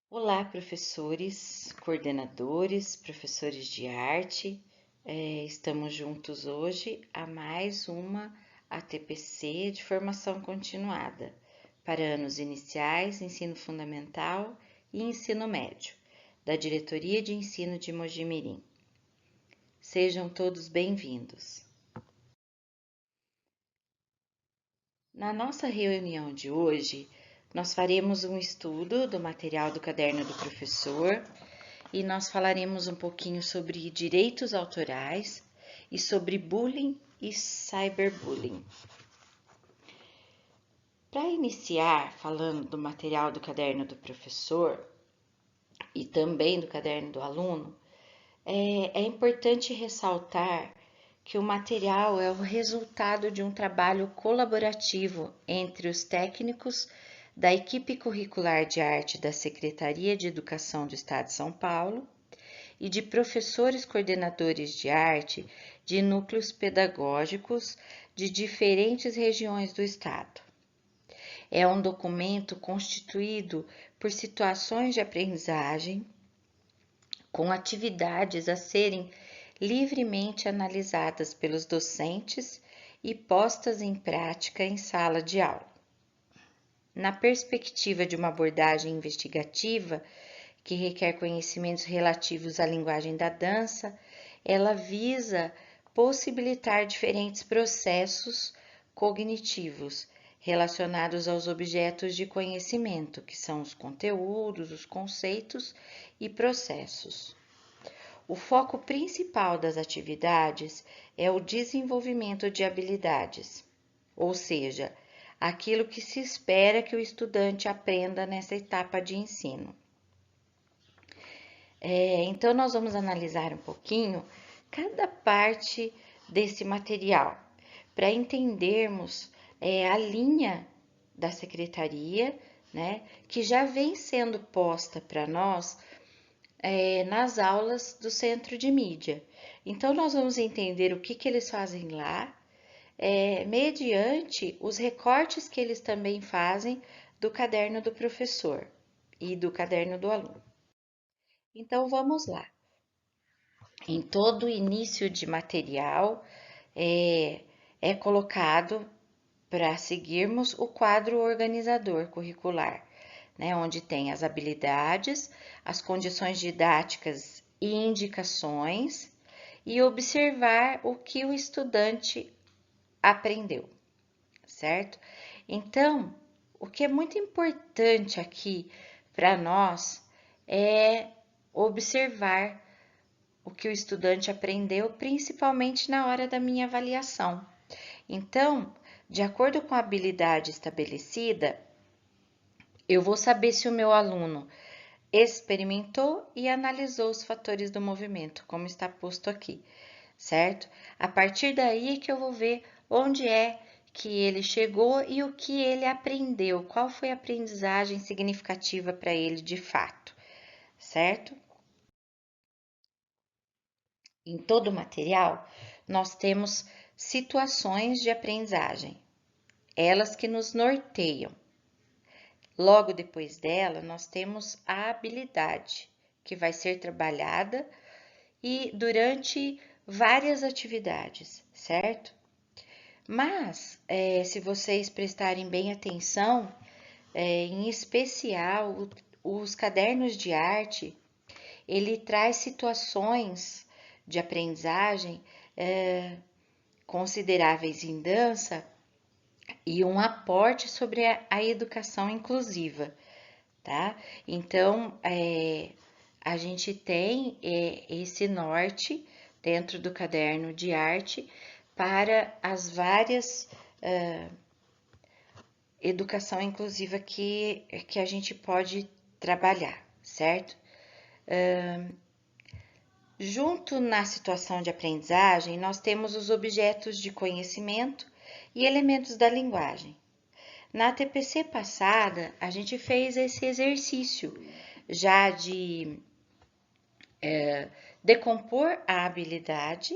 Olá, professores, coordenadores, professores de arte. Estamos juntos hoje a mais uma ATPC de formação continuada para anos iniciais, ensino fundamental e ensino médio, da Diretoria de Ensino de Mojimirim. Sejam todos bem-vindos. Na nossa reunião de hoje, nós faremos um estudo do material do caderno do professor e nós falaremos um pouquinho sobre direitos autorais e sobre bullying e cyberbullying. Para iniciar falando do material do caderno do professor e também do caderno do aluno, é importante ressaltar que o material é o resultado de um trabalho colaborativo entre os técnicos da equipe curricular de arte da Secretaria de Educação do Estado de São Paulo e de professores coordenadores de arte de núcleos pedagógicos de diferentes regiões do estado. É um documento constituído por situações de aprendizagem, com atividades a serem livremente analisadas pelos docentes e postas em prática em sala de aula. Na perspectiva de uma abordagem investigativa, que requer conhecimentos relativos à linguagem da dança, ela visa possibilitar diferentes processos cognitivos relacionados aos objetos de conhecimento, que são os conteúdos, os conceitos e processos. O foco principal das atividades é o desenvolvimento de habilidades, ou seja, aquilo que se espera que o estudante aprenda nessa etapa de ensino. Então, nós vamos analisar um pouquinho cada parte desse material para entendermos a linha da secretaria, né, que já vem sendo posta para nós nas aulas do Centro de Mídia. Então, nós vamos entender o que eles fazem lá, mediante os recortes que eles também fazem do caderno do professor e do caderno do aluno. Então, vamos lá. Em todo início de material é colocado para seguirmos o quadro organizador curricular, né, onde tem as habilidades, as condições didáticas e indicações, e observar o que o estudante aprendeu, certo? Então, o que é muito importante aqui para nós é observar o que o estudante aprendeu, principalmente na hora da minha avaliação. Então, de acordo com a habilidade estabelecida, eu vou saber se o meu aluno experimentou e analisou os fatores do movimento, como está posto aqui, certo? A partir daí que eu vou ver onde é que ele chegou e o que ele aprendeu, qual foi a aprendizagem significativa para ele de fato, certo? Em todo o material, nós temos situações de aprendizagem, elas que nos norteiam. Logo depois dela, nós temos a habilidade, que vai ser trabalhada e durante várias atividades, certo? Mas, se vocês prestarem bem atenção, em especial os cadernos de arte, ele traz situações de aprendizagem consideráveis em dança e um aporte sobre a educação inclusiva, tá? Então, a gente tem esse norte dentro do caderno de arte para as várias educação inclusiva que a gente pode trabalhar, certo? Junto na situação de aprendizagem, nós temos os objetos de conhecimento e elementos da linguagem. Na TPC passada, a gente fez esse exercício já de decompor a habilidade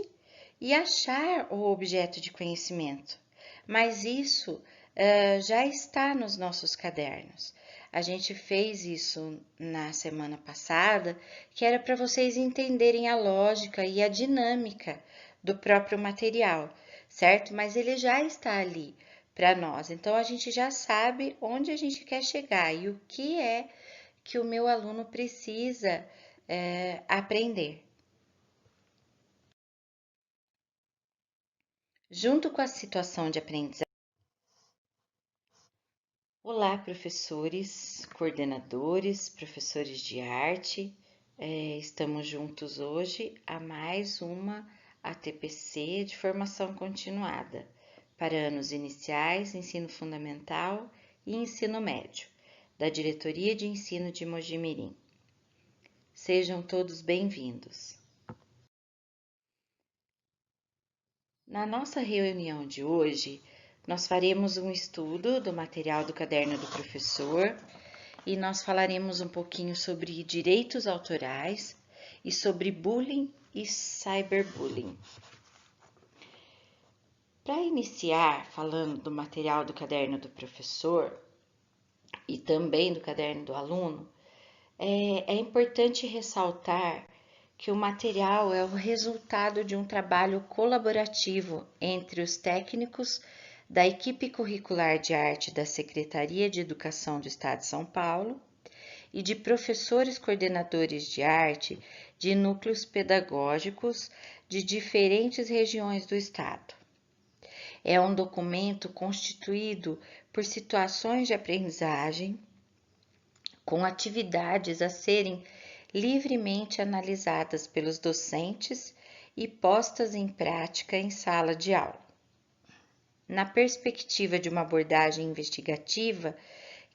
e achar o objeto de conhecimento, mas isso já está nos nossos cadernos. A gente fez isso na semana passada, que era para vocês entenderem a lógica e a dinâmica do próprio material, certo? Mas ele já está ali para nós, então a gente já sabe onde a gente quer chegar e o que é que o meu aluno precisa aprender. Junto com a situação de aprendizagem. Olá, professores, coordenadores, professores de arte. Estamos juntos hoje a mais uma ATPC de formação continuada para anos iniciais, ensino fundamental e ensino médio, da Diretoria de Ensino de Mojimirim. Sejam todos bem-vindos. Na nossa reunião de hoje, nós faremos um estudo do material do caderno do professor e nós falaremos um pouquinho sobre direitos autorais e sobre bullying e cyberbullying. Para iniciar falando do material do caderno do professor e também do caderno do aluno, é importante ressaltar que o material é o resultado de um trabalho colaborativo entre os técnicos da equipe curricular de arte da Secretaria de Educação do Estado de São Paulo e de professores coordenadores de arte de núcleos pedagógicos de diferentes regiões do estado. É um documento constituído por situações de aprendizagem, com atividades a serem livremente analisadas pelos docentes e postas em prática em sala de aula. Na perspectiva de uma abordagem investigativa,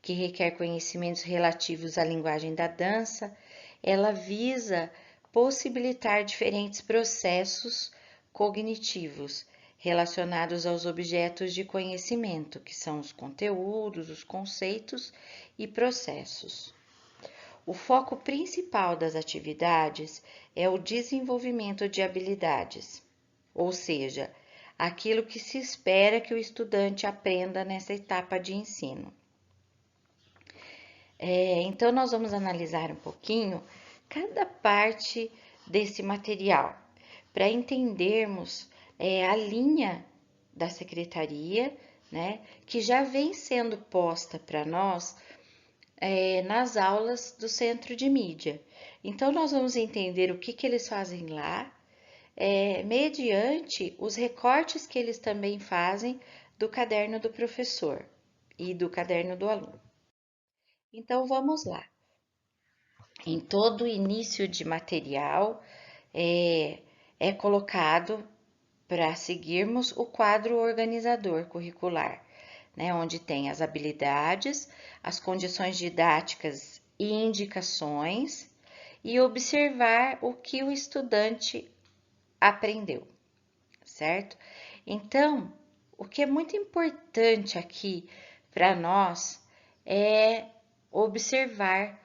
que requer conhecimentos relativos à linguagem da dança, ela visa possibilitar diferentes processos cognitivos relacionados aos objetos de conhecimento, que são os conteúdos, os conceitos e processos. O foco principal das atividades é o desenvolvimento de habilidades, ou seja, aquilo que se espera que o estudante aprenda nessa etapa de ensino. Então, nós vamos analisar um pouquinho cada parte desse material, para entendermos a linha da secretaria, né, que já vem sendo posta para nós nas aulas do Centro de Mídia. Então, nós vamos entender o que eles fazem lá, mediante os recortes que eles também fazem do caderno do professor e do caderno do aluno. Então, vamos lá. Em todo início de material é colocado para seguirmos o quadro organizador curricular, né, onde tem as habilidades, as condições didáticas e indicações, e observar o que o estudante aprendeu, certo? Então, o que é muito importante aqui para nós é observar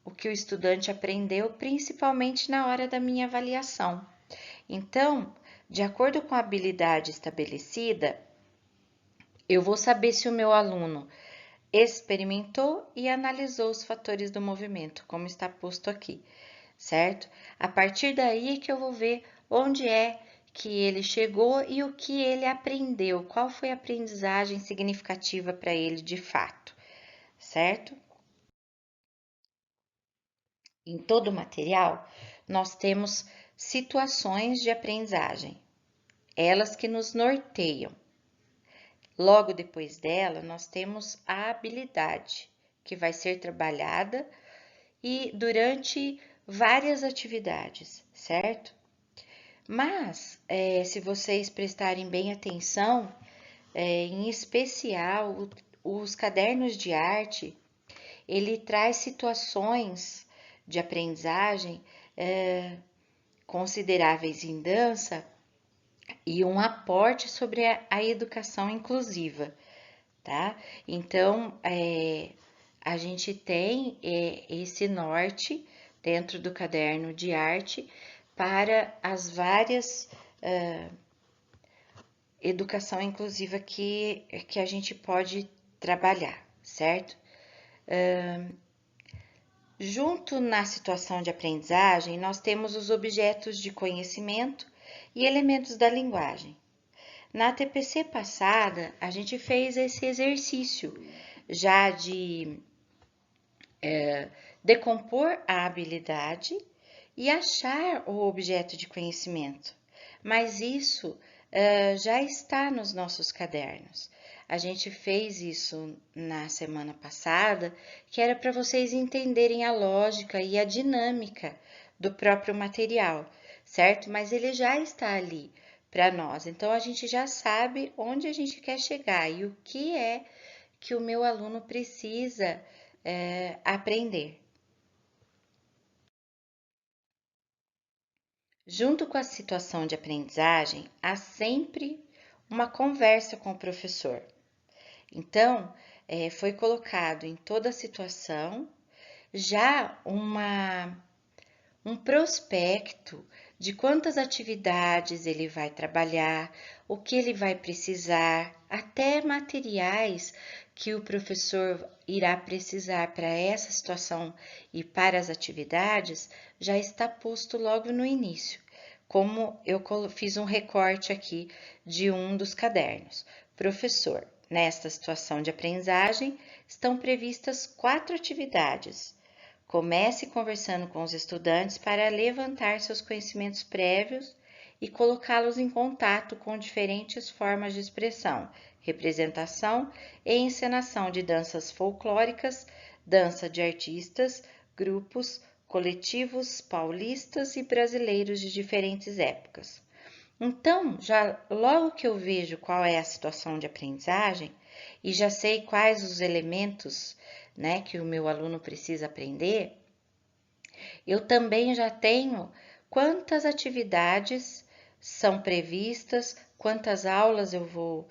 o que o estudante aprendeu, principalmente na hora da minha avaliação. Então, de acordo com a habilidade estabelecida, eu vou saber se o meu aluno experimentou e analisou os fatores do movimento, como está posto aqui, certo? A partir daí que eu vou ver onde é que ele chegou e o que ele aprendeu, qual foi a aprendizagem significativa para ele de fato, certo? Em todo o material, nós temos situações de aprendizagem, elas que nos norteiam. Logo depois dela, nós temos a habilidade, que vai ser trabalhada e durante várias atividades, certo? Mas, se vocês prestarem bem atenção, em especial os cadernos de arte, ele traz situações de aprendizagem consideráveis em dança e um aporte sobre a educação inclusiva, tá? Então, a gente tem esse norte dentro do caderno de arte para as várias educação inclusiva que a gente pode trabalhar, certo? Junto na situação de aprendizagem, nós temos os objetos de conhecimento e elementos da linguagem. Na TPC passada, a gente fez esse exercício já de decompor a habilidade e achar o objeto de conhecimento, mas isso já está nos nossos cadernos. A gente fez isso na semana passada, que era para vocês entenderem a lógica e a dinâmica do próprio material, certo? Mas ele já está ali para nós, então a gente já sabe onde a gente quer chegar e o que é que o meu aluno precisa aprender. Junto com a situação de aprendizagem, há sempre uma conversa com o professor. Então, foi colocado em toda a situação já um prospecto de quantas atividades ele vai trabalhar, o que ele vai precisar, até materiais que o professor irá precisar para essa situação e para as atividades, já está posto logo no início. Como eu fiz um recorte aqui de um dos cadernos. Professor, nesta situação de aprendizagem, estão previstas 4 atividades. Comece conversando com os estudantes para levantar seus conhecimentos prévios e colocá-los em contato com diferentes formas de expressão, representação e encenação de danças folclóricas, dança de artistas, grupos, coletivos paulistas e brasileiros de diferentes épocas. Então, já logo que eu vejo qual é a situação de aprendizagem e já sei quais os elementos, né, que o meu aluno precisa aprender, eu também já tenho quantas atividades são previstas, quantas aulas eu vou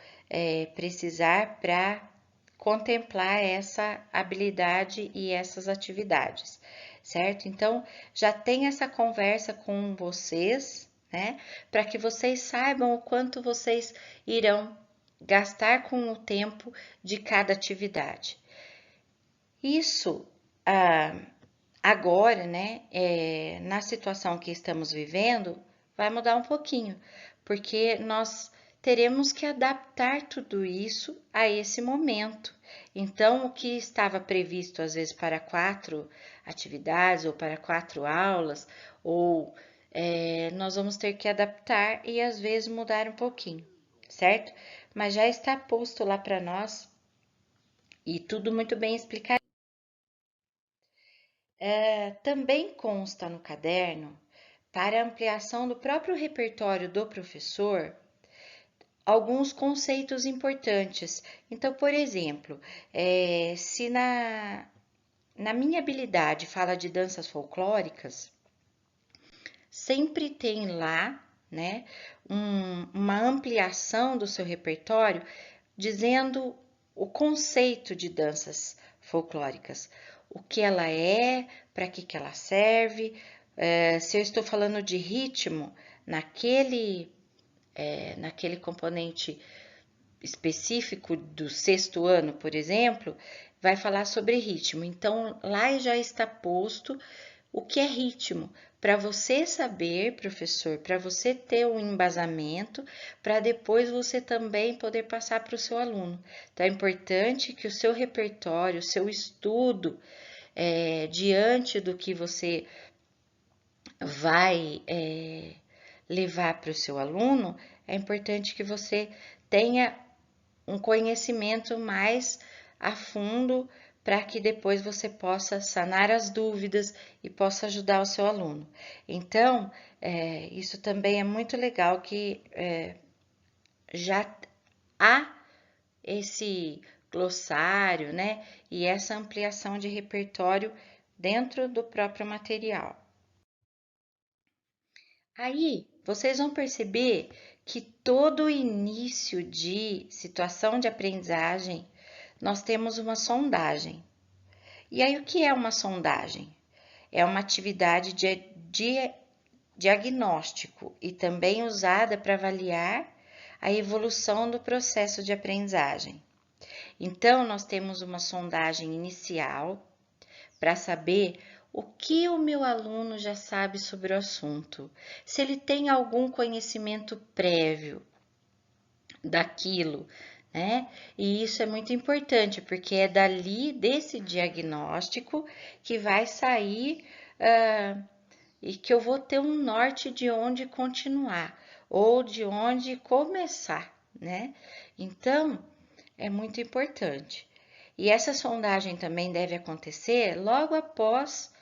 precisar para contemplar essa habilidade e essas atividades, certo? Então, já tem essa conversa com vocês, né? Para que vocês saibam o quanto vocês irão gastar com o tempo de cada atividade. Isso, agora, né, na situação que estamos vivendo, vai mudar um pouquinho, porque nós teremos que adaptar tudo isso a esse momento. Então, o que estava previsto às vezes para 4 atividades ou para 4 aulas, ou nós vamos ter que adaptar e às vezes mudar um pouquinho, certo? Mas já está posto lá para nós e tudo muito bem explicado. Também consta no caderno, para ampliação do próprio repertório do professor, alguns conceitos importantes. Então, por exemplo, se na minha habilidade fala de danças folclóricas, sempre tem lá, né, uma ampliação do seu repertório, dizendo o conceito de danças folclóricas, o que ela é, para que ela serve, se eu estou falando de ritmo, naquele componente específico do 6º ano, por exemplo, vai falar sobre ritmo. Então, lá já está posto o que é ritmo, para você saber, professor, para você ter um embasamento, para depois você também poder passar para o seu aluno. Então, é importante que o seu repertório, o seu estudo, diante do que você vai levar para o seu aluno, é importante que você tenha um conhecimento mais a fundo para que depois você possa sanar as dúvidas e possa ajudar o seu aluno. Então, isso também é muito legal que já há esse glossário, né, e essa ampliação de repertório dentro do próprio material. Aí, vocês vão perceber que todo início de situação de aprendizagem, nós temos uma sondagem. E aí, o que é uma sondagem? É uma atividade de diagnóstico e também usada para avaliar a evolução do processo de aprendizagem. Então, nós temos uma sondagem inicial para saber o que o meu aluno já sabe sobre o assunto, se ele tem algum conhecimento prévio daquilo, né? E isso é muito importante, porque é dali, desse diagnóstico, que vai sair e que eu vou ter um norte de onde continuar ou de onde começar, né? Então, é muito importante. E essa sondagem também deve acontecer logo após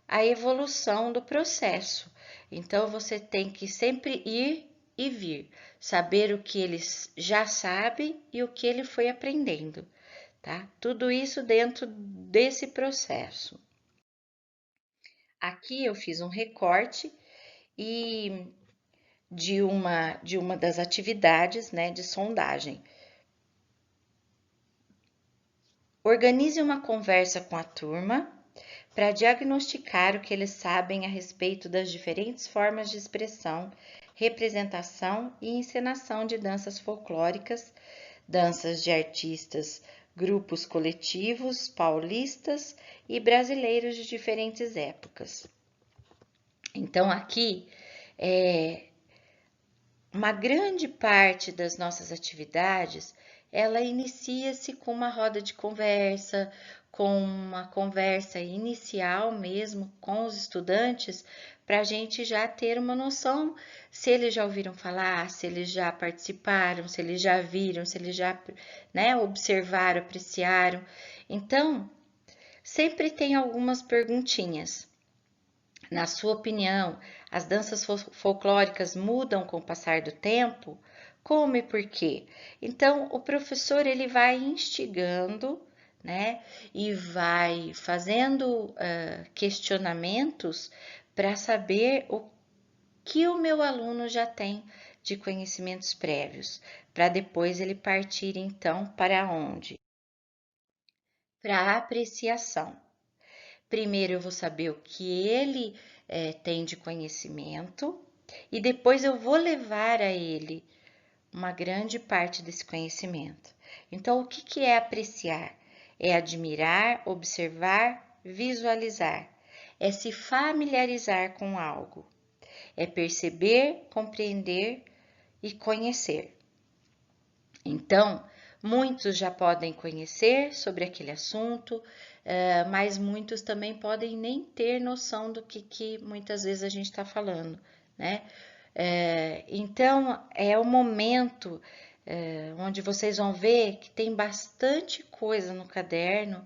a evolução do processo. Então, você tem que sempre ir e vir, saber o que ele já sabe e o que ele foi aprendendo, tá? Tudo isso dentro desse processo. Aqui eu fiz um recorte e de uma das atividades, né, de sondagem. Organize uma conversa com a turma para diagnosticar o que eles sabem a respeito das diferentes formas de expressão, representação e encenação de danças folclóricas, danças de artistas, grupos coletivos, paulistas e brasileiros de diferentes épocas. Então, aqui, uma grande parte das nossas atividades, ela inicia-se com uma roda de conversa, com uma conversa inicial mesmo com os estudantes, para a gente já ter uma noção se eles já ouviram falar, se eles já participaram, se eles já viram, se eles já, né, observaram, apreciaram. Então, sempre tem algumas perguntinhas. Na sua opinião, as danças folclóricas mudam com o passar do tempo? Como e por quê? Então, o professor ele vai instigando, né, e vai fazendo questionamentos para saber o que o meu aluno já tem de conhecimentos prévios, para depois ele partir então para onde? Para a apreciação. Primeiro eu vou saber o que ele tem de conhecimento e depois eu vou levar a ele uma grande parte desse conhecimento. Então, o que é apreciar? É admirar, observar, visualizar. É se familiarizar com algo. É perceber, compreender e conhecer. Então, muitos já podem conhecer sobre aquele assunto, mas muitos também podem nem ter noção do que muitas vezes a gente está falando, né? Então, é o momento onde vocês vão ver que tem bastante coisa no caderno,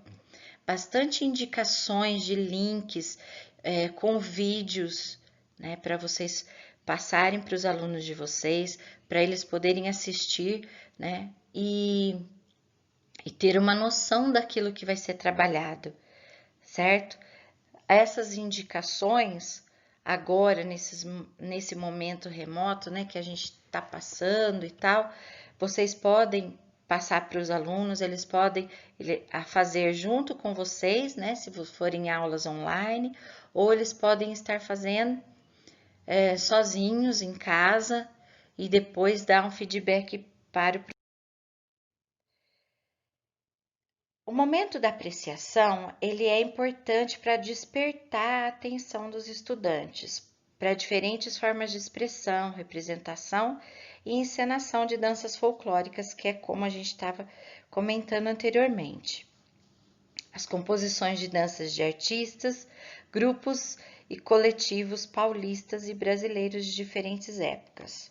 bastante indicações de links com vídeos, né, para vocês passarem para os alunos de vocês, para eles poderem assistir, né, e ter uma noção daquilo que vai ser trabalhado, certo? Essas indicações, agora, nesse momento remoto, né, que a gente está passando e tal, vocês podem passar para os alunos, eles podem fazer junto com vocês, né, se forem aulas online, ou eles podem estar fazendo sozinhos em casa e depois dar um feedback para o. O momento da apreciação, ele é importante para despertar a atenção dos estudantes para diferentes formas de expressão, representação e encenação de danças folclóricas, que é como a gente estava comentando anteriormente. As composições de danças de artistas, grupos e coletivos paulistas e brasileiros de diferentes épocas.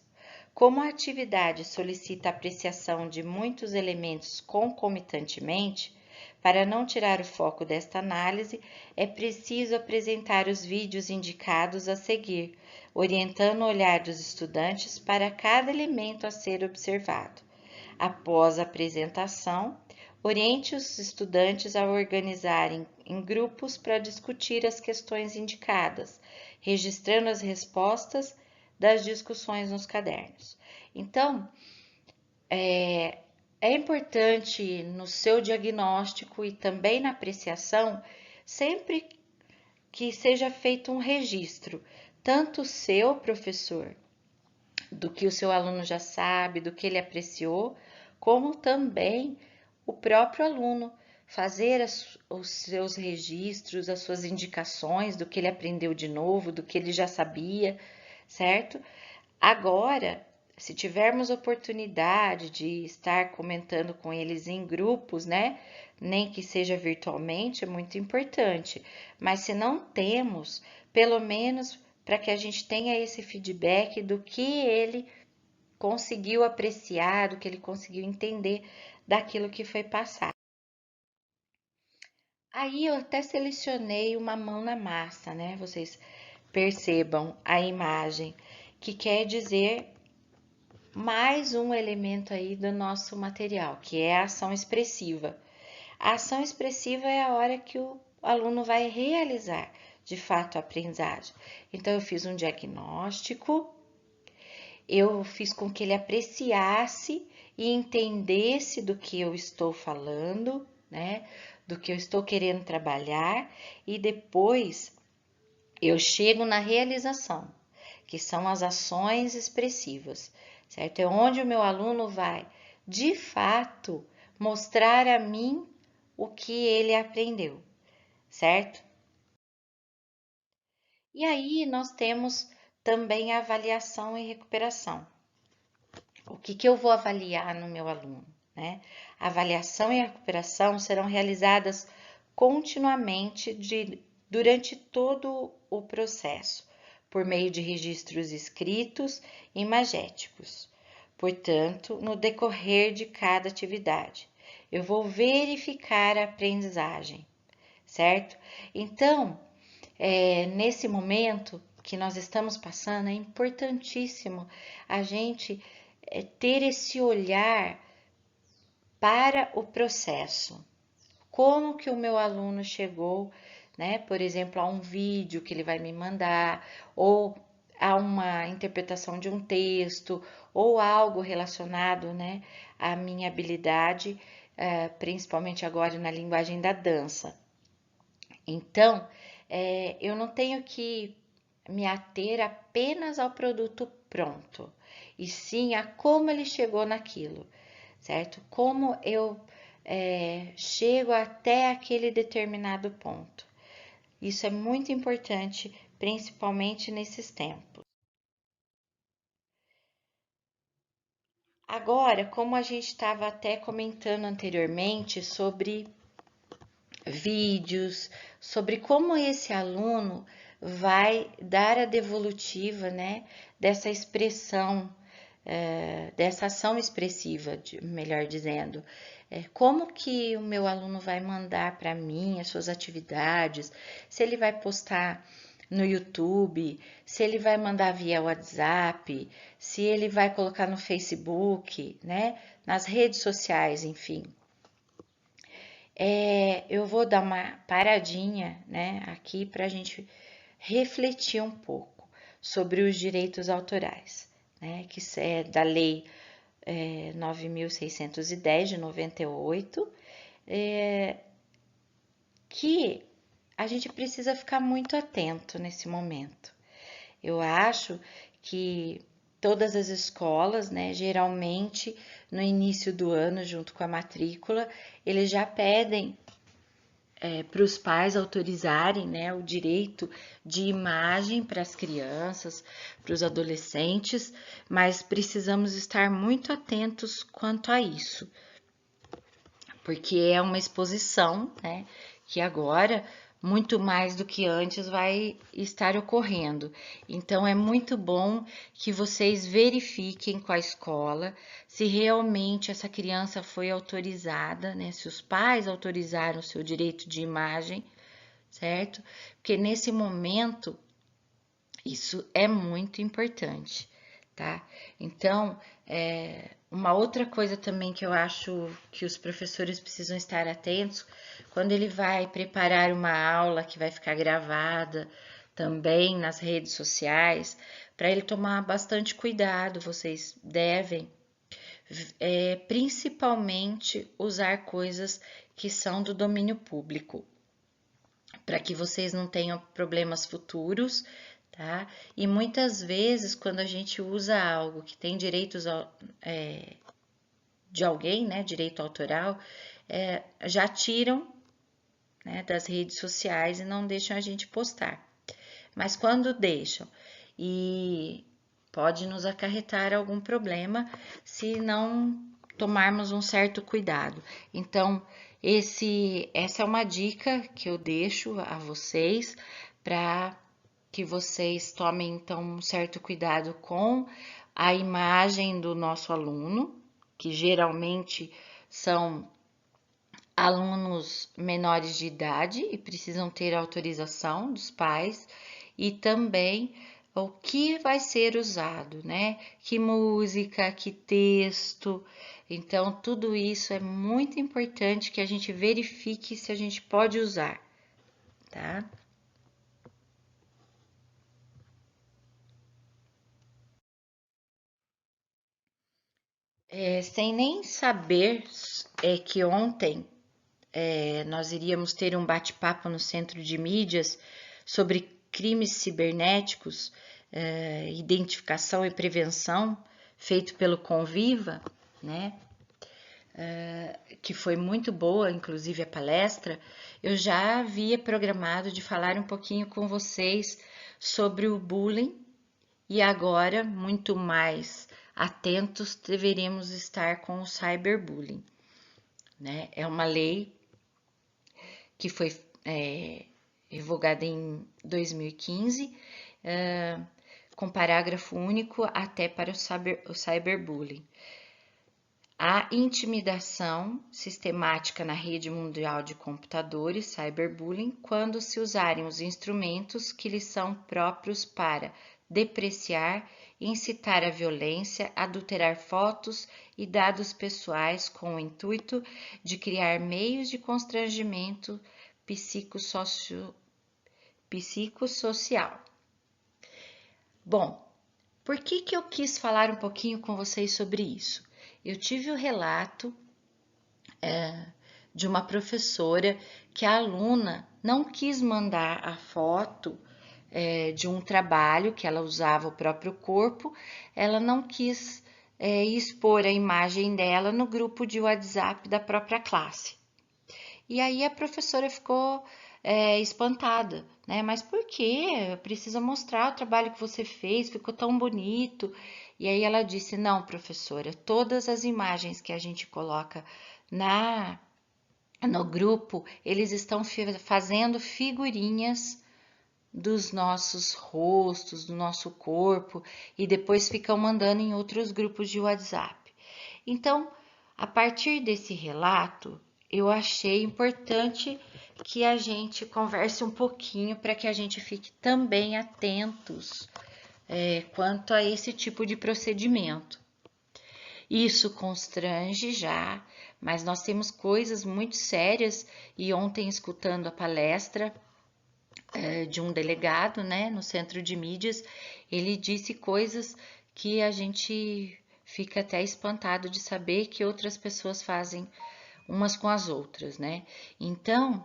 Como a atividade solicita a apreciação de muitos elementos concomitantemente, para não tirar o foco desta análise, é preciso apresentar os vídeos indicados a seguir, orientando o olhar dos estudantes para cada elemento a ser observado. Após a apresentação, oriente os estudantes a organizarem em grupos para discutir as questões indicadas, registrando as respostas das discussões nos cadernos. Então, é importante no seu diagnóstico e também na apreciação, sempre que seja feito um registro, tanto o seu professor, do que o seu aluno já sabe, do que ele apreciou, como também o próprio aluno fazer os seus registros, as suas indicações do que ele aprendeu de novo, do que ele já sabia, certo? Agora, se tivermos oportunidade de estar comentando com eles em grupos, né? Nem que seja virtualmente, é muito importante. Mas se não temos, pelo menos para que a gente tenha esse feedback do que ele conseguiu apreciar, do que ele conseguiu entender daquilo que foi passado. Aí eu até selecionei uma mão na massa, né? Vocês percebam a imagem, que quer dizer mais um elemento aí do nosso material, que é a ação expressiva. A ação expressiva é a hora que o aluno vai realizar, de fato, a aprendizagem. Então, eu fiz um diagnóstico, eu fiz com que ele apreciasse e entendesse do que eu estou falando, né? Do que eu estou querendo trabalhar, e depois eu chego na realização, que são as ações expressivas, certo? É onde o meu aluno vai, de fato, mostrar a mim o que ele aprendeu, certo? E aí nós temos também a avaliação e recuperação. O que eu vou avaliar no meu aluno, né? A avaliação e a recuperação serão realizadas continuamente durante todo o processo, por meio de registros escritos e imagéticos. Portanto, no decorrer de cada atividade, eu vou verificar a aprendizagem, certo? Então, nesse momento que nós estamos passando, é importantíssimo a gente ter esse olhar para o processo. Como que o meu aluno chegou, né? Por exemplo, a um vídeo que ele vai me mandar, ou a uma interpretação de um texto, ou algo relacionado, né, à minha habilidade, principalmente agora na linguagem da dança. Então, eu não tenho que me ater apenas ao produto pronto, e sim a como ele chegou naquilo, certo? Como eu chego até aquele determinado ponto. Isso é muito importante, principalmente nesses tempos. Agora, como a gente estava até comentando anteriormente sobre vídeos, sobre como esse aluno vai dar a devolutiva, né, dessa expressão, dessa ação expressiva, melhor dizendo. Como que o meu aluno vai mandar para mim as suas atividades, se ele vai postar no YouTube, se ele vai mandar via WhatsApp, se ele vai colocar no Facebook, né, nas redes sociais, enfim. Eu vou dar uma paradinha, né, aqui para a gente refletir um pouco sobre os direitos autorais, né, que é da Lei 9.610 de 98, que a gente precisa ficar muito atento nesse momento. Eu acho que todas as escolas, né, geralmente no início do ano, junto com a matrícula, eles já pedem para os pais autorizarem, né, o direito de imagem para as crianças, para os adolescentes, mas precisamos estar muito atentos quanto a isso, porque é uma exposição, né, que agora, muito mais do que antes, vai estar ocorrendo. Então, é muito bom que vocês verifiquem com a escola se realmente essa criança foi autorizada, né, se os pais autorizaram o seu direito de imagem, certo? Porque nesse momento, isso é muito importante, tá? Então, uma outra coisa também que eu acho que os professores precisam estar atentos, quando ele vai preparar uma aula que vai ficar gravada também nas redes sociais, para ele tomar bastante cuidado, vocês devem, principalmente usar coisas que são do domínio público, para que vocês não tenham problemas futuros, tá? E muitas vezes, quando a gente usa algo que tem direitos de alguém, né, direito autoral, já tiram, né, das redes sociais e não deixam a gente postar. Mas quando deixam e pode nos acarretar algum problema se não tomarmos um certo cuidado. Então, essa é uma dica que eu deixo a vocês para que vocês tomem então um certo cuidado com a imagem do nosso aluno, que geralmente são alunos menores de idade e precisam ter autorização dos pais, e também o que vai ser usado, né? Que música, que texto. Então, tudo isso é muito importante que a gente verifique se a gente pode usar, tá? Sem nem saber que ontem nós iríamos ter um bate-papo no Centro de Mídias sobre crimes cibernéticos, identificação e prevenção, feito pelo Conviva, né? Que foi muito boa, inclusive a palestra. Eu já havia programado de falar um pouquinho com vocês sobre o bullying e agora, muito mais atentos, deveríamos estar com o cyberbullying, né? É uma lei que foi revogada em 2015, com parágrafo único até para o cyberbullying. A intimidação sistemática na rede mundial de computadores, cyberbullying, quando se usarem os instrumentos que lhes são próprios para depreciar, incitar a violência, adulterar fotos e dados pessoais com o intuito de criar meios de constrangimento psicossocial. Bom, por que eu quis falar um pouquinho com vocês sobre isso? Eu tive o relato de uma professora que a aluna não quis mandar a foto de um trabalho que ela usava o próprio corpo, ela não quis expor a imagem dela no grupo de WhatsApp da própria classe. E aí a professora ficou espantada, né? Mas por quê? Precisa mostrar o trabalho que você fez, ficou tão bonito. E aí ela disse: não, professora, todas as imagens que a gente coloca no grupo, eles estão fazendo figurinhas dos nossos rostos, do nosso corpo, e depois ficam mandando em outros grupos de WhatsApp. Então, a partir desse relato, eu achei importante que a gente converse um pouquinho para que a gente fique também atentos quanto a esse tipo de procedimento. Isso constrange já, mas nós temos coisas muito sérias e ontem, escutando a palestra de um delegado, né, no Centro de Mídias, ele disse coisas que a gente fica até espantado de saber que outras pessoas fazem umas com as outras, né? Então,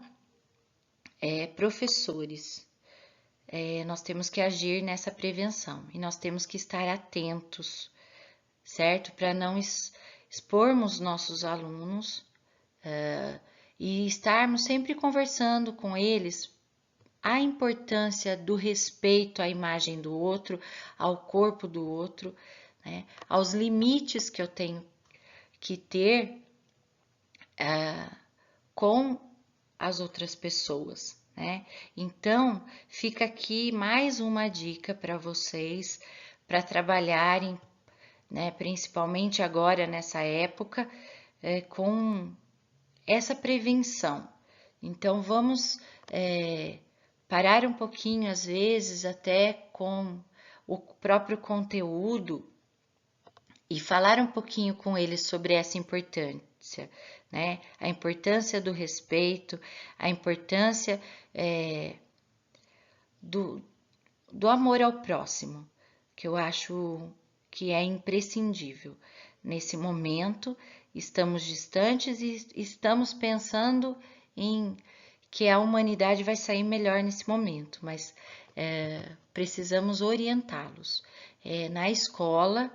professores, nós temos que agir nessa prevenção e nós temos que estar atentos, certo? Para não expormos nossos alunos e estarmos sempre conversando com eles a importância do respeito à imagem do outro, ao corpo do outro, né? Aos limites que eu tenho que ter com as outras pessoas, né? Então, fica aqui mais uma dica para vocês para trabalharem, né? Principalmente agora nessa época, com essa prevenção. Então, vamos parar um pouquinho, às vezes, até com o próprio conteúdo e falar um pouquinho com eles sobre essa importância, né? A importância do respeito, a importância do amor ao próximo, que eu acho que é imprescindível. Nesse momento, estamos distantes e estamos pensando em que a humanidade vai sair melhor nesse momento, mas precisamos orientá-los. Na escola,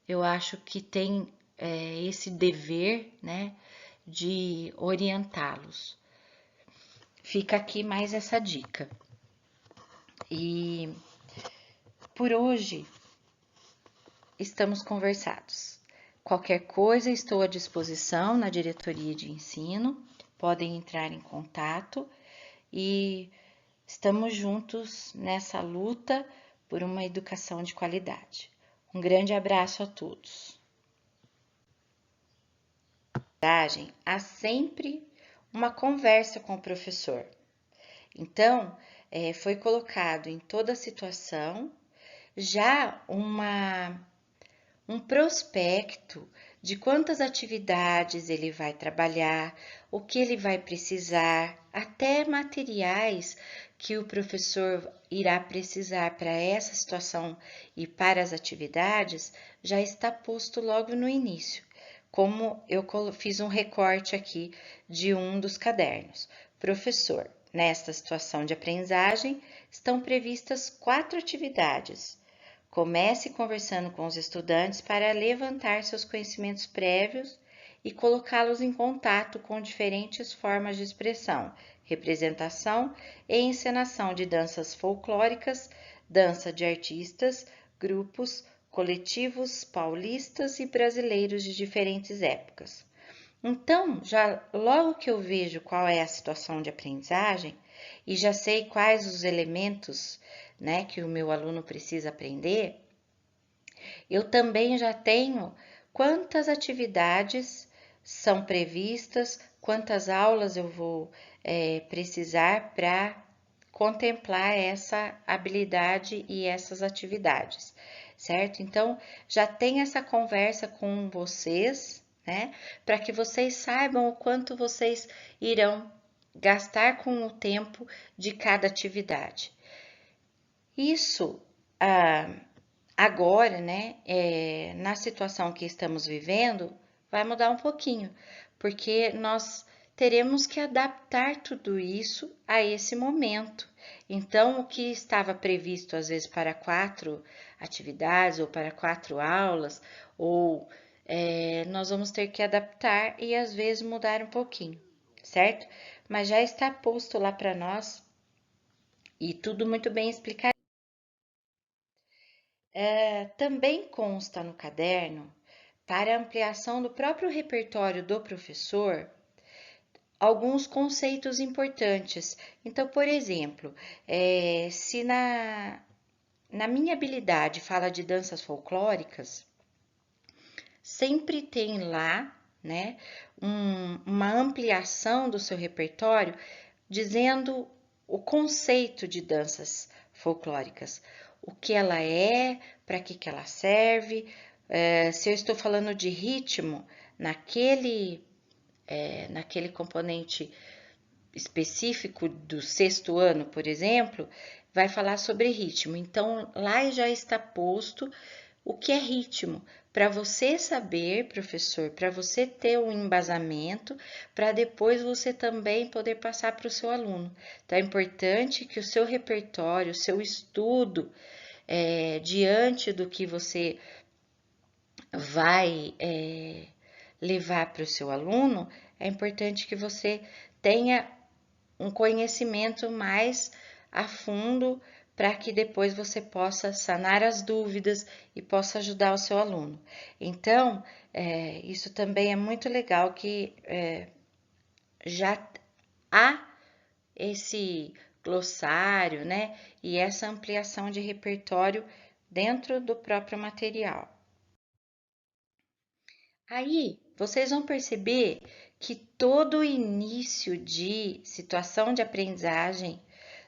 eu acho que tem esse dever, né, de orientá-los. Fica aqui mais essa dica. E por hoje estamos conversados. Qualquer coisa, estou à disposição na diretoria de ensino, podem entrar em contato e estamos juntos nessa luta por uma educação de qualidade. Um grande abraço a todos. Há sempre uma conversa com o professor. Então, foi colocado em toda a situação já um prospecto de quantas atividades ele vai trabalhar, o que ele vai precisar, até materiais que o professor irá precisar para essa situação e para as atividades, já está posto logo no início. Como eu fiz um recorte aqui de um dos cadernos. Professor, nesta situação de aprendizagem, estão previstas 4 atividades. Comece conversando com os estudantes para levantar seus conhecimentos prévios e colocá-los em contato com diferentes formas de expressão, representação e encenação de danças folclóricas, dança de artistas, grupos, coletivos paulistas e brasileiros de diferentes épocas. Então, já logo que eu vejo qual é a situação de aprendizagem e já sei quais os elementos, né, que o meu aluno precisa aprender, eu também já tenho quantas atividades são previstas, quantas aulas eu vou precisar para contemplar essa habilidade e essas atividades, certo? Então, já tem essa conversa com vocês, né? Para que vocês saibam o quanto vocês irão gastar com o tempo de cada atividade. Isso, agora, né, na situação que estamos vivendo, vai mudar um pouquinho, porque nós teremos que adaptar tudo isso a esse momento. Então, o que estava previsto às vezes para 4 atividades ou para 4 aulas, ou nós vamos ter que adaptar e às vezes mudar um pouquinho, certo? Mas já está posto lá para nós e tudo muito bem explicado. Também consta no caderno, para ampliação do próprio repertório do professor, alguns conceitos importantes. Então, por exemplo, se na minha habilidade fala de danças folclóricas, sempre tem lá, né, uma ampliação do seu repertório, dizendo o conceito de danças folclóricas, o que ela é, para que ela serve, se eu estou falando de ritmo, naquele componente específico do 6º ano, por exemplo, vai falar sobre ritmo. Então, lá já está posto o que é ritmo, para você saber, professor, para você ter um embasamento, para depois você também poder passar para o seu aluno. Então, é importante que o seu repertório, o seu estudo, diante do que você vai levar para o seu aluno, é importante que você tenha um conhecimento mais a fundo para que depois você possa sanar as dúvidas e possa ajudar o seu aluno. Então, isso também é muito legal que já há esse glossário, né, e essa ampliação de repertório dentro do próprio material. Aí, vocês vão perceber que todo início de situação de aprendizagem,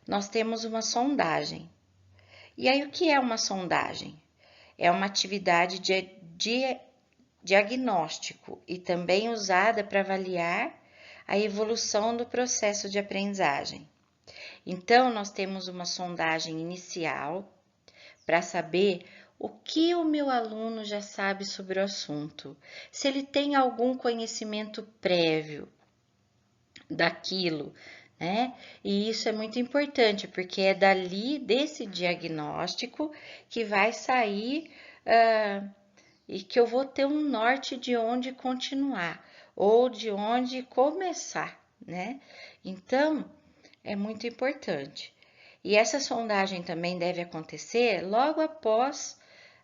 nós temos uma sondagem. E aí, o que é uma sondagem? É uma atividade de diagnóstico e também usada para avaliar a evolução do processo de aprendizagem. Então, nós temos uma sondagem inicial para saber o que o meu aluno já sabe sobre o assunto, se ele tem algum conhecimento prévio daquilo, né? E isso é muito importante, porque é dali, desse diagnóstico, que vai sair e que eu vou ter um norte de onde continuar. ou de onde começar, né? Então, é muito importante. E essa sondagem também deve acontecer logo após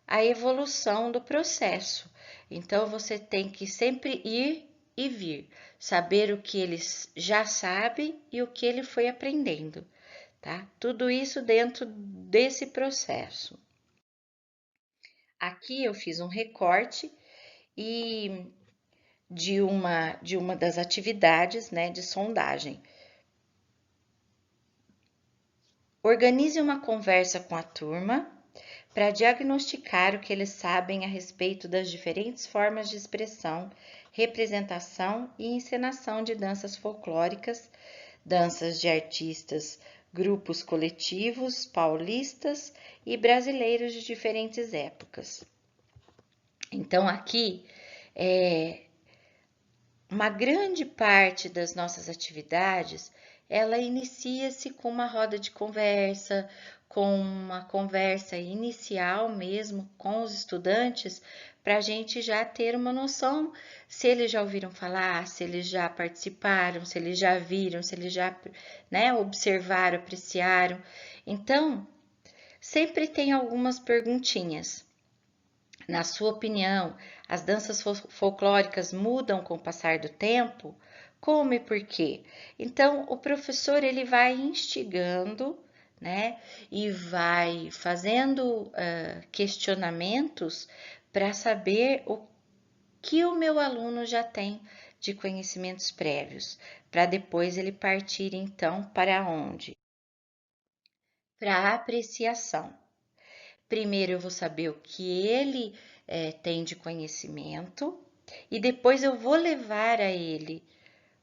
a evolução do processo. Então, você tem que sempre ir e vir, saber o que eles já sabem e o que ele foi aprendendo, tá? Tudo isso dentro desse processo. Aqui eu fiz um recorte e de uma das atividades, né, de sondagem. Organize uma conversa com a turma para diagnosticar o que eles sabem a respeito das diferentes formas de expressão, representação e encenação de danças folclóricas, danças de artistas, grupos coletivos, paulistas e brasileiros de diferentes épocas. Então, aqui, uma grande parte das nossas atividades, ela inicia-se com uma roda de conversa, com uma conversa inicial mesmo com os estudantes, para a gente já ter uma noção se eles já ouviram falar, se eles já participaram, se eles já viram, se eles já, né, observaram, apreciaram. Então, sempre tem algumas perguntinhas. Na sua opinião, as danças folclóricas mudam com o passar do tempo? Como e por quê? Então, o professor ele vai instigando, né, e vai fazendo questionamentos para saber o que o meu aluno já tem de conhecimentos prévios, para depois ele partir então para onde? Para a apreciação. Primeiro eu vou saber o que ele tem de conhecimento e depois eu vou levar a ele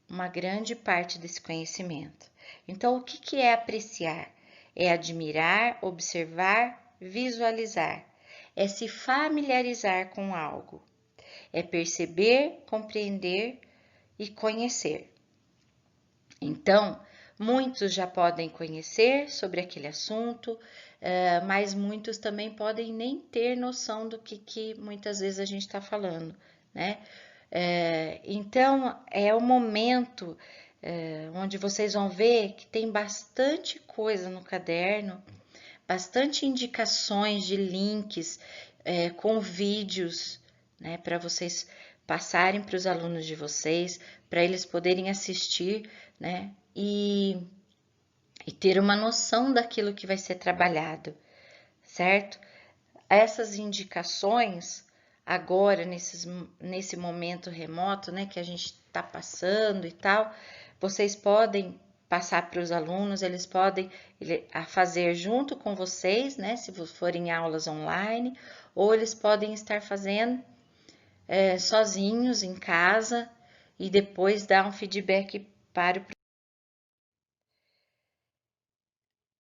uma grande parte desse conhecimento. Então, o que é apreciar? É admirar, observar, visualizar. É se familiarizar com algo. É perceber, compreender e conhecer. Então, muitos já podem conhecer sobre aquele assunto, mas muitos também podem nem ter noção do que muitas vezes a gente está falando, né? Então, é o momento onde vocês vão ver que tem bastante coisa no caderno, bastante indicações de links com vídeos, né, para vocês passarem para os alunos de vocês, para eles poderem assistir, né, e ter uma noção daquilo que vai ser trabalhado, certo? Essas indicações, agora, nesse momento remoto, né, que a gente está passando e tal, vocês podem passar para os alunos, eles podem fazer junto com vocês, né, se forem aulas online, ou eles podem estar fazendo sozinhos em casa e depois dar um feedback para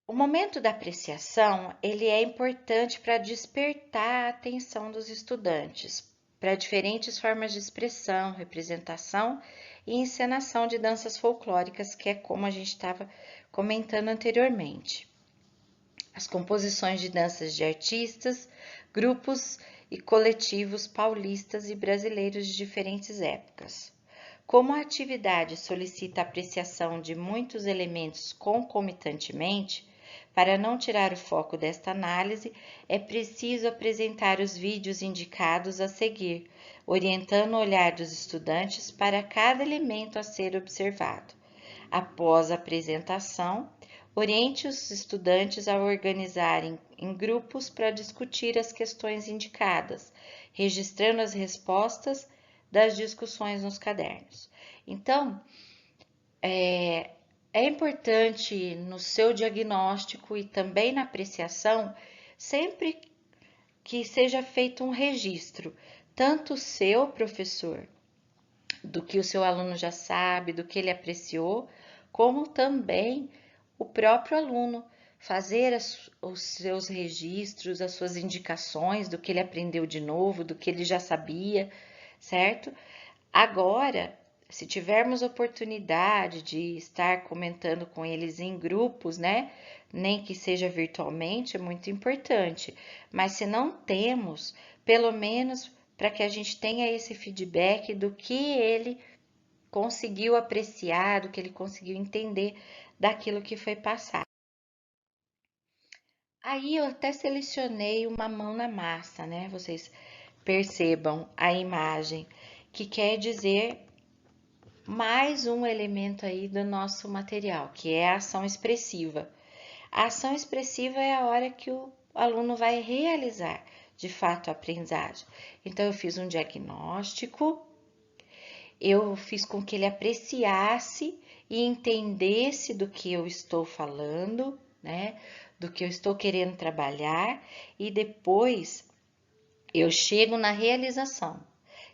o momento da apreciação, ele é importante para despertar a atenção dos estudantes para diferentes formas de expressão, representação e encenação de danças folclóricas, que é como a gente estava comentando anteriormente. As composições de danças de artistas, grupos e coletivos paulistas e brasileiros de diferentes épocas. Como a atividade solicita a apreciação de muitos elementos concomitantemente, para não tirar o foco desta análise, é preciso apresentar os vídeos indicados a seguir, orientando o olhar dos estudantes para cada elemento a ser observado. Após a apresentação, oriente os estudantes a organizarem em grupos para discutir as questões indicadas, registrando as respostas das discussões nos cadernos. Então, é importante no seu diagnóstico e também na apreciação, sempre que seja feito um registro, tanto o seu professor, do que o seu aluno já sabe, do que ele apreciou, como também o próprio aluno fazer os seus registros, as suas indicações do que ele aprendeu de novo, do que ele já sabia, certo? Agora, se tivermos oportunidade de estar comentando com eles em grupos, né? Nem que seja virtualmente, é muito importante. Mas se não temos, pelo menos para que a gente tenha esse feedback do que ele conseguiu apreciar, do que ele conseguiu entender daquilo que foi passado. Aí eu até selecionei uma mão na massa, né? Vocês percebam a imagem, que quer dizer mais um elemento aí do nosso material, que é a ação expressiva. A ação expressiva é a hora que o aluno vai realizar, de fato, a aprendizagem. Então, eu fiz um diagnóstico, eu fiz com que ele apreciasse e entendesse do que eu estou falando, né? Do que eu estou querendo trabalhar, e depois eu chego na realização,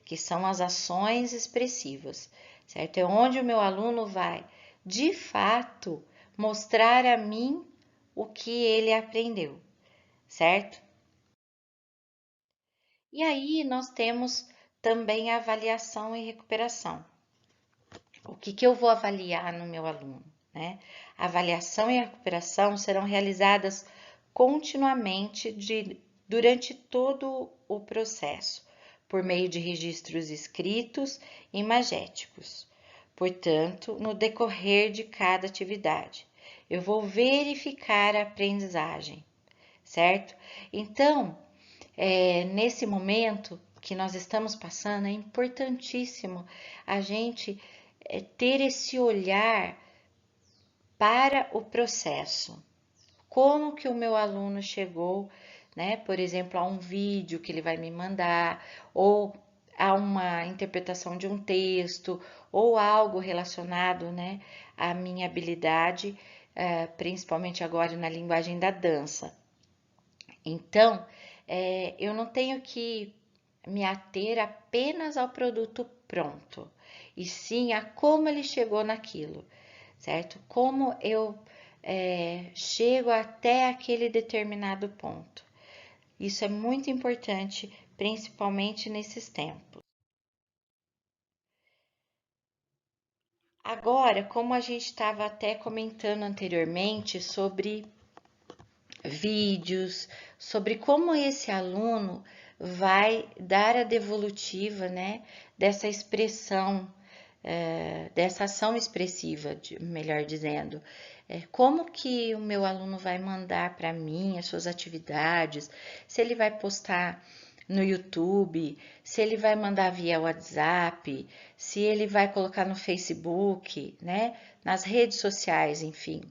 que são as ações expressivas, certo? É onde o meu aluno vai, de fato, mostrar a mim o que ele aprendeu, certo? E aí nós temos também a avaliação e recuperação. O que eu vou avaliar no meu aluno, né? A avaliação e a recuperação serão realizadas continuamente durante todo o processo, por meio de registros escritos e imagéticos. Portanto, no decorrer de cada atividade, eu vou verificar a aprendizagem, certo? Então, nesse momento que nós estamos passando, é importantíssimo a gente ter esse olhar para o processo. Como que o meu aluno chegou, né? Por exemplo, a um vídeo que ele vai me mandar, ou a uma interpretação de um texto, ou algo relacionado, né, à minha habilidade, principalmente agora na linguagem da dança. Então, eu não tenho que me ater apenas ao produto pronto, e sim a como ele chegou naquilo, certo? Como eu chego até aquele determinado ponto. Isso é muito importante, principalmente nesses tempos. Agora, como a gente estava até comentando anteriormente sobre vídeos, sobre como esse aluno vai dar a devolutiva, né, dessa expressão, dessa ação expressiva, melhor dizendo. Como que o meu aluno vai mandar para mim as suas atividades, se ele vai postar no YouTube, se ele vai mandar via WhatsApp, se ele vai colocar no Facebook, né, nas redes sociais, enfim.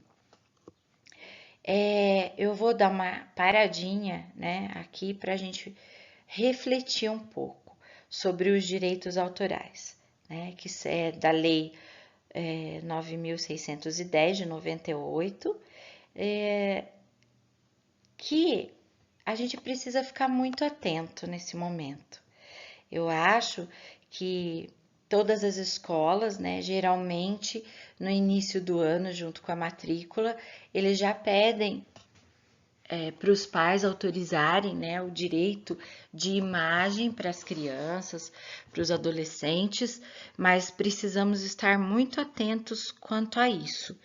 Eu vou dar uma paradinha, né, aqui para a gente refletir um pouco sobre os direitos autorais, né, que é da Lei 9.610 de 98, que a gente precisa ficar muito atento nesse momento. Eu acho que todas as escolas, né, geralmente no início do ano, junto com a matrícula, eles já pedem para os pais autorizarem, né, o direito de imagem para as crianças, para os adolescentes, mas precisamos estar muito atentos quanto a isso,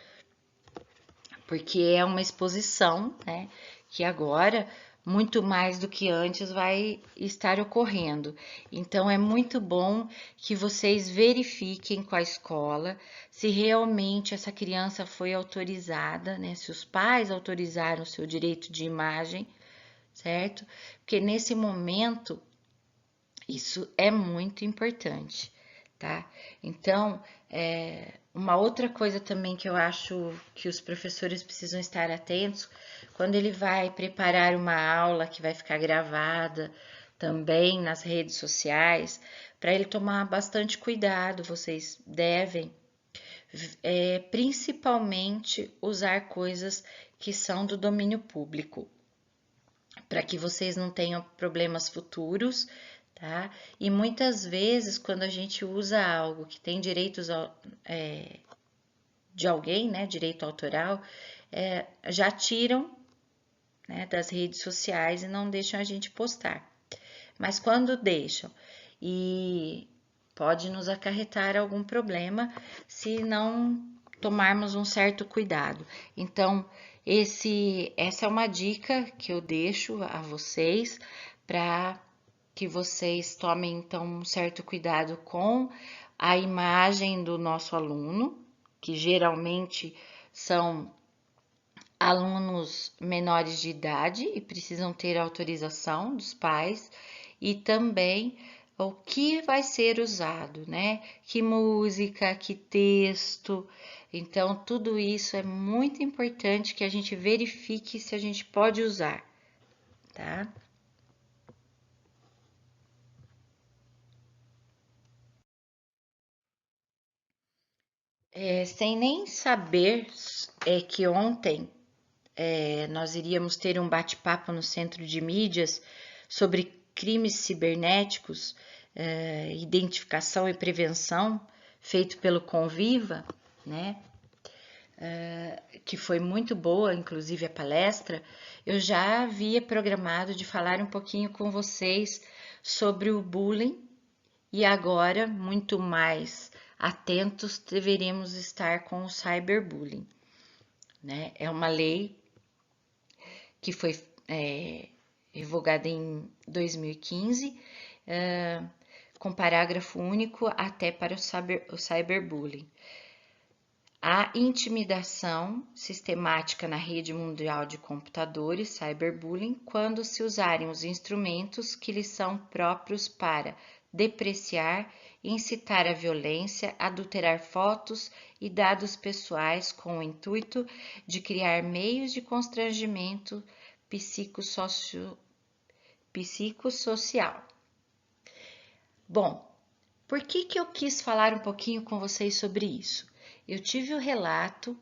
porque é uma exposição, né, que agora, muito mais do que antes, vai estar ocorrendo. Então, é muito bom que vocês verifiquem com a escola se realmente essa criança foi autorizada, né, se os pais autorizaram o seu direito de imagem, certo? Porque nesse momento, isso é muito importante, tá? Então, uma outra coisa também que eu acho que os professores precisam estar atentos, quando ele vai preparar uma aula que vai ficar gravada também nas redes sociais, para ele tomar bastante cuidado, vocês devem, principalmente usar coisas que são do domínio público, para que vocês não tenham problemas futuros, tá? E muitas vezes, quando a gente usa algo que tem direitos de alguém, né, direito autoral, já tiram, né, das redes sociais e não deixam a gente postar. Mas quando deixam e pode nos acarretar algum problema se não tomarmos um certo cuidado. Então, essa é uma dica que eu deixo a vocês para que vocês tomem então um certo cuidado com a imagem do nosso aluno, que geralmente são alunos menores de idade e precisam ter autorização dos pais, e também o que vai ser usado, né? Que música, que texto. Então, tudo isso é muito importante que a gente verifique se a gente pode usar, tá? Sem nem saber que ontem nós iríamos ter um bate-papo no Centro de Mídias sobre crimes cibernéticos, identificação e prevenção, feito pelo Conviva, né? Que foi muito boa, inclusive a palestra. Eu já havia programado de falar um pouquinho com vocês sobre o bullying e agora, muito mais atentos, deveríamos estar com o cyberbullying, né? É uma lei que foi revogada em 2015, com parágrafo único até para o cyberbullying. A intimidação sistemática na rede mundial de computadores, cyberbullying, quando se usarem os instrumentos que lhes são próprios para depreciar, incitar a violência, adulterar fotos e dados pessoais com o intuito de criar meios de constrangimento psicossocial. Bom, por que eu quis falar um pouquinho com vocês sobre isso? Eu tive o relato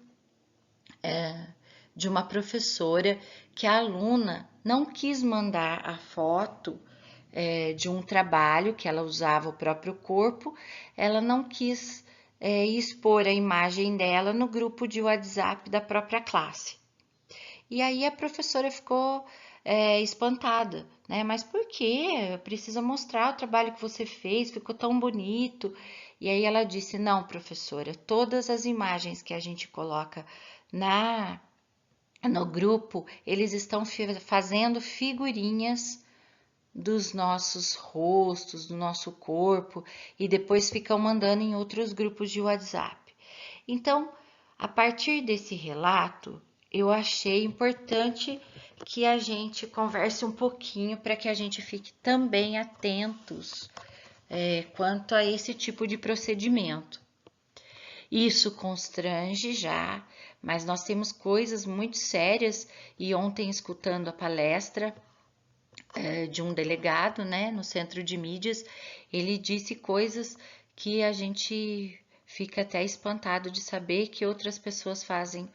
de uma professora que a aluna não quis mandar a foto de um trabalho que ela usava o próprio corpo, ela não quis expor a imagem dela no grupo de WhatsApp da própria classe. E aí a professora ficou espantada, né? Mas por quê? Precisa mostrar o trabalho que você fez, ficou tão bonito. E aí ela disse: não, professora, todas as imagens que a gente coloca no grupo, eles estão fazendo figurinhas dos nossos rostos, do nosso corpo, e depois ficam mandando em outros grupos de WhatsApp. Então, a partir desse relato, eu achei importante que a gente converse um pouquinho para que a gente fique também atentos quanto a esse tipo de procedimento. Isso constrange já, mas nós temos coisas muito sérias e ontem, escutando a palestra de um delegado, né, no Centro de Mídias, ele disse coisas que a gente fica até espantado de saber que outras pessoas fazem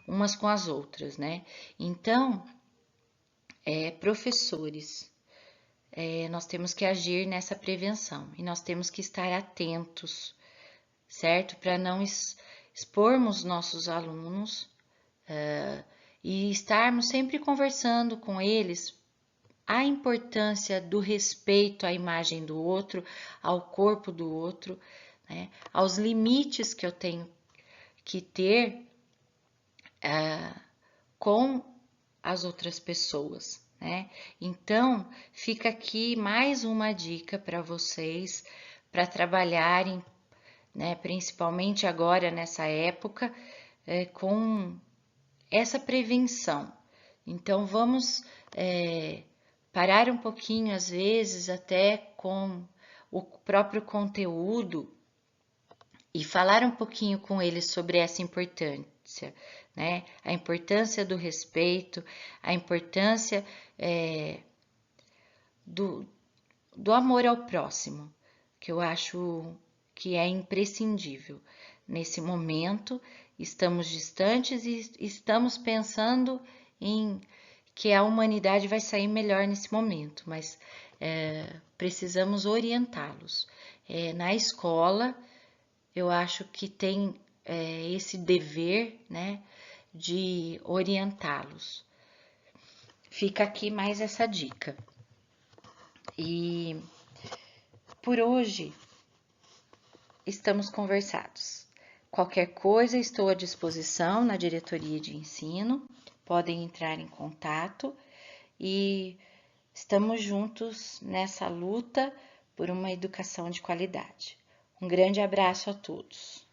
umas com as outras, né? Então, professores, nós temos que agir nessa prevenção e nós temos que estar atentos, certo? Para não expormos nossos alunos e estarmos sempre conversando com eles a importância do respeito à imagem do outro, ao corpo do outro, né? Aos limites que eu tenho que ter com as outras pessoas, né? Então, fica aqui mais uma dica para vocês para trabalharem, né? Principalmente agora nessa época, com essa prevenção. Então, vamos parar um pouquinho, às vezes, até com o próprio conteúdo e falar um pouquinho com eles sobre essa importância, né? A importância do respeito, a importância do amor ao próximo, que eu acho que é imprescindível. Nesse momento, estamos distantes e estamos pensando em que a humanidade vai sair melhor nesse momento, mas precisamos orientá-los. Na escola, eu acho que tem esse dever, né, de orientá-los. Fica aqui mais essa dica. E por hoje estamos conversados. Qualquer coisa, estou à disposição na diretoria de ensino, podem entrar em contato e estamos juntos nessa luta por uma educação de qualidade. Um grande abraço a todos.